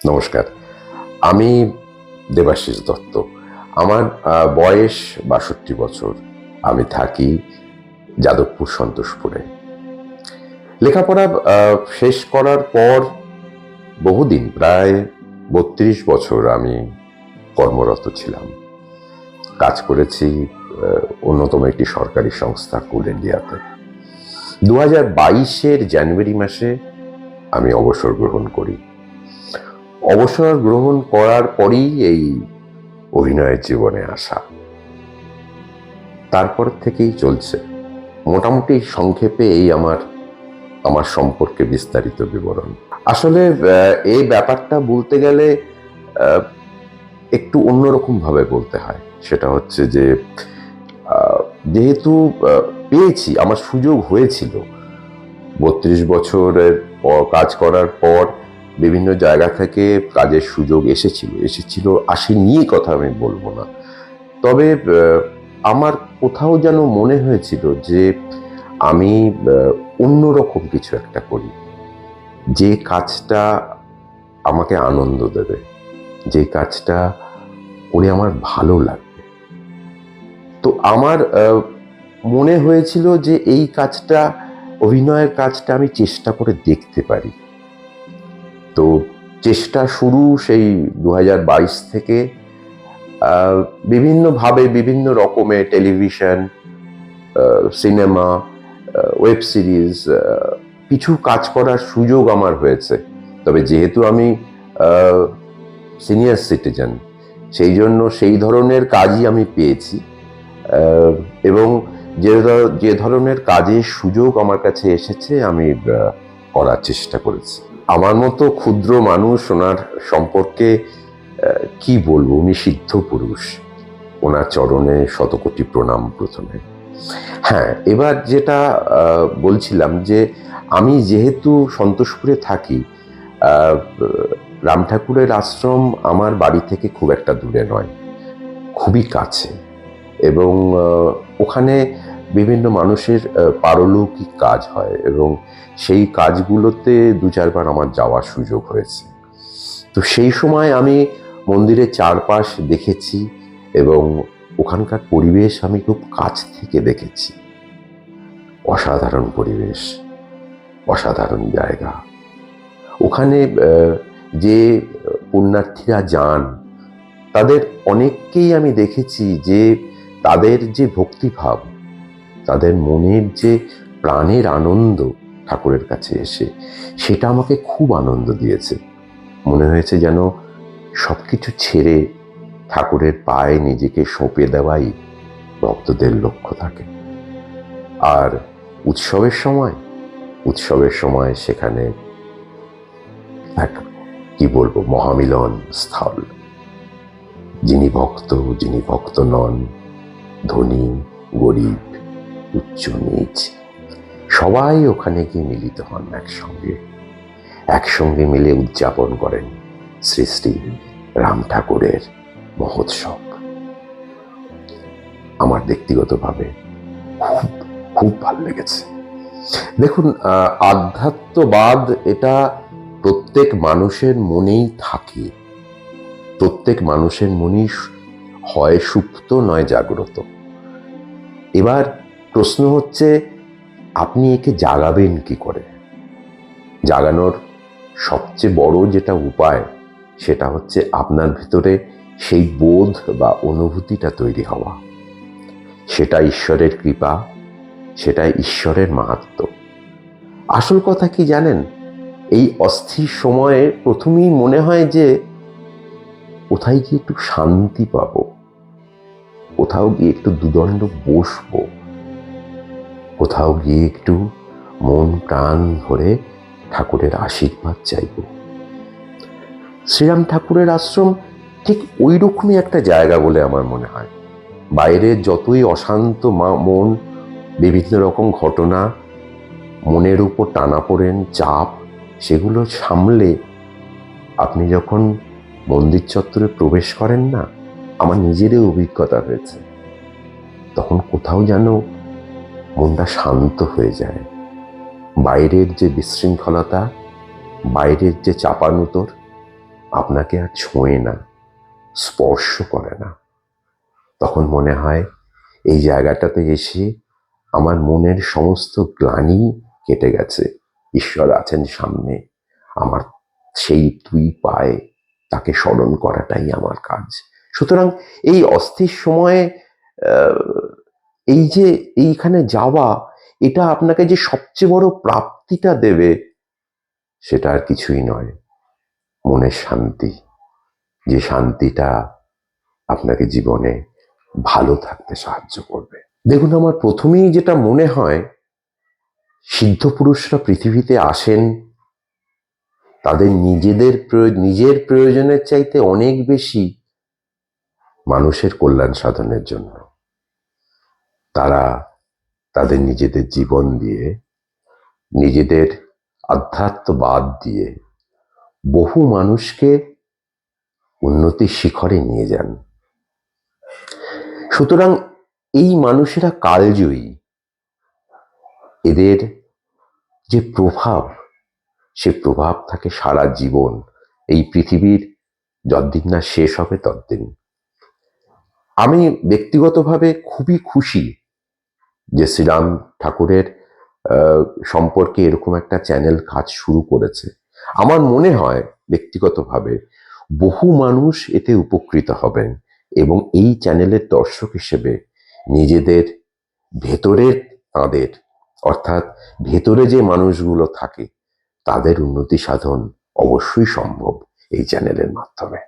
নমস্কার। আমি দেবাশিস দত্ত। আমার বয়স ৬২ বছর। আমি থাকি যাদবপুর সন্তোষপুরে। লেখাপড়া শেষ করার পর বহুদিন, প্রায় ৩২ বছর আমি কর্মরত ছিলাম। কাজ করেছি অন্যতম একটি সরকারি সংস্থা কোল ইন্ডিয়াতে। ২০২২-এর জানুয়ারি মাসে আমি অবসর গ্রহণ করি। অবসর গ্রহণ করার পরই এই অভিনয়ের জীবনে আসা। তারপর থেকেই চলছে। মোটামুটি সংক্ষেপে এই আমার সম্পর্কে বিস্তারিত বিবরণ। আসলে এই ব্যাপারটা বলতে গেলে আহ, একটু অন্যরকম ভাবে বলতে হয়। সেটা হচ্ছে যে আহ, যেহেতু পেয়েছি, আমার সুযোগ হয়েছিল ৩২ বছরের পর কাজ করার পর বিভিন্ন জায়গা থেকে কাজের সুযোগ এসেছিল আসেনি কথা আমি বলবো না। তবে আমার কোথাও যেন মনে হয়েছিল যে আমি অন্যরকম কিছু একটা করি, যে কাজটা আমাকে আনন্দ দেবে, যে কাজটা করে আমার ভালো লাগবে। তো আমার মনে হয়েছিল যে এই কাজটা, অভিনয়ের কাজটা আমি চেষ্টা করে দেখতে পারি। তো চেষ্টা শুরু সেই ২০২২ থেকে। বিভিন্নভাবে বিভিন্ন রকমের টেলিভিশন, সিনেমা, ওয়েব সিরিজ, কিছু কাজ করার সুযোগ আমার হয়েছে। তবে যেহেতু আমি সিনিয়র সিটিজেন, সেই জন্য সেই ধরনের কাজই আমি পেয়েছি। এবং যে ধরনের কাজের সুযোগ আমার কাছে এসেছে আমি করার চেষ্টা করেছি। আমার মতো ক্ষুদ্র মানুষ, ওনার সম্পর্কে কি বলবো, উনি সিদ্ধ পুরুষ। ওনার চরণে শতকোটি প্রণাম প্রথমে। হ্যাঁ, এবার যেটা বলছিলাম যে আমি যেহেতু সন্তোষপুরে থাকি, রাম ঠাকুরের আশ্রম আমার বাড়ি থেকে খুব একটা দূরে নয়, খুবই কাছে। এবং ওখানে বিভিন্ন মানুষের পারলৌকিক কাজ হয় এবং সেই কাজগুলোতে ২-৪ বার আমার যাওয়ার সুযোগ হয়েছে। তো সেই সময় আমি মন্দিরের চারপাশ দেখেছি এবং ওখানকার পরিবেশ আমি খুব কাছ থেকে দেখেছি। অসাধারণ পরিবেশ, অসাধারণ জায়গা। ওখানে যে পুণ্যার্থীরা যান, তাদের অনেককেই আমি দেখেছি যে তাদের যে ভক্তিভাব, তাদের মনের যে প্রাণের আনন্দ ঠাকুরের কাছে এসে, সেটা আমাকে খুব আনন্দ দিয়েছে। মনে হয়েছে যেন সবকিছু ছেড়ে ঠাকুরের পায়ে নিজেকে সঁপে দেওয়াই ভক্তদের লক্ষ্য থাকে। আর উৎসবের সময় সেখানে এক, কি বলবো, মহামিলন স্থল। যিনি ভক্ত নন, ধনী গরিব, উচ্চ নিচ, সবাই ওখানে গিয়ে মিলিত হন একসঙ্গে মিলে উদযাপন করেন শ্রী শ্রী রাম ঠাকুরের মহোৎসব। আমার ব্যক্তিগতভাবে খুব খুব ভালো লেগেছে। দেখুন, আধ্যাত্মবাদ এটা প্রত্যেক মানুষের মনেই থাকে, প্রত্যেক মানুষের মনেই হয় সুপ্ত নয় জাগ্রত। এবার প্রশ্ন হচ্ছে, আপনি একে জাগাবেন কি করে? জাগানোর সবচেয়ে বড় যেটা উপায়, সেটা হচ্ছে আপনার ভিতরে সেই বোধ বা অনুভূতিটা তৈরি হওয়া। সেটা ঈশ্বরের কৃপা, সেটা ঈশ্বরের মাহাত্ম্য। আসল কথা কি জানেন, এই অস্থির সময়ে প্রথমেই মনে হয় যে কোথায় গিয়ে একটু শান্তি পাবো, কোথাও গিয়ে একটু দুদণ্ড বসবো, কোথাও গিয়ে একটু মন প্রাণ ভরে ঠাকুরের আশীর্বাদ চাইব। শ্রীরাম ঠাকুরের আশ্রম ঠিক ওই রকমই একটা জায়গা বলে আমার মনে হয়। বাইরে যতই অশান্ত মন, বিভিন্ন রকম ঘটনা, মনের উপর টানাপোড়েন, চাপ, সেগুলো সামলে আপনি যখন মন্দির চত্বরে প্রবেশ করেন না, আমার নিজেরই অভিজ্ঞতা হয়েছে, তখন কোথাও যেন মনটা শান্ত হয়ে যায়। বাইরের যে বিশৃঙ্খলতা, বাইরের যে চাপানুতর, আপনাকে আর ছোঁয়ে না, স্পর্শ করে না, তখন মনে হয় এই জায়গাটাতে এসে আমার মনের সমস্ত গ্লানি কেটে গেছে। ঈশ্বর আছেন সামনে, আমার সেই দুই পায়ে তাকে স্মরণ করাটাই আমার কাজ। সুতরাং এই অস্থির সময়ে আহ, এই যে এইখানে যাওয়া, এটা আপনাকে যে সবচেয়ে বড় প্রাপ্তিটা দেবে সেটা আর কিছুই নয়, মনের শান্তি। যে শান্তিটা আপনাকে জীবনে ভালো থাকতে সাহায্য করবে। দেখুন, আমার প্রথমেই যেটা মনে হয়, সিদ্ধ পুরুষরা পৃথিবীতে আসেন তাদের নিজের প্রয়োজনের চাইতে অনেক বেশি মানুষের কল্যাণ সাধনের জন্য। তারা তাদের নিজেদের জীবন দিয়ে, নিজেদের আধ্যাত্মবাদ দিয়ে বহু মানুষকে উন্নতির শিখরে নিয়ে যান। সুতরাং এই মানুষেরা কালজয়ী। এদের যে প্রভাব, সে প্রভাব থাকে সারা জীবন, এই পৃথিবীর যতদিন না শেষ হবে ততদিন। আমি ব্যক্তিগতভাবে খুবই খুশি যে শ্রীরাম ঠাকুরের সম্পর্কে এরকম একটা চ্যানেল কাজ শুরু করেছে। আমার মনে হয় ব্যক্তিগতভাবে বহু মানুষ এতে উপকৃত হবেন এবং এই চ্যানেলের দর্শক হিসেবে নিজেদের ভেতরের তাদের, অর্থাৎ ভেতরে যে মানুষগুলো থাকে তাদের উন্নতি সাধন অবশ্যই সম্ভব এই চ্যানেলের মাধ্যমে।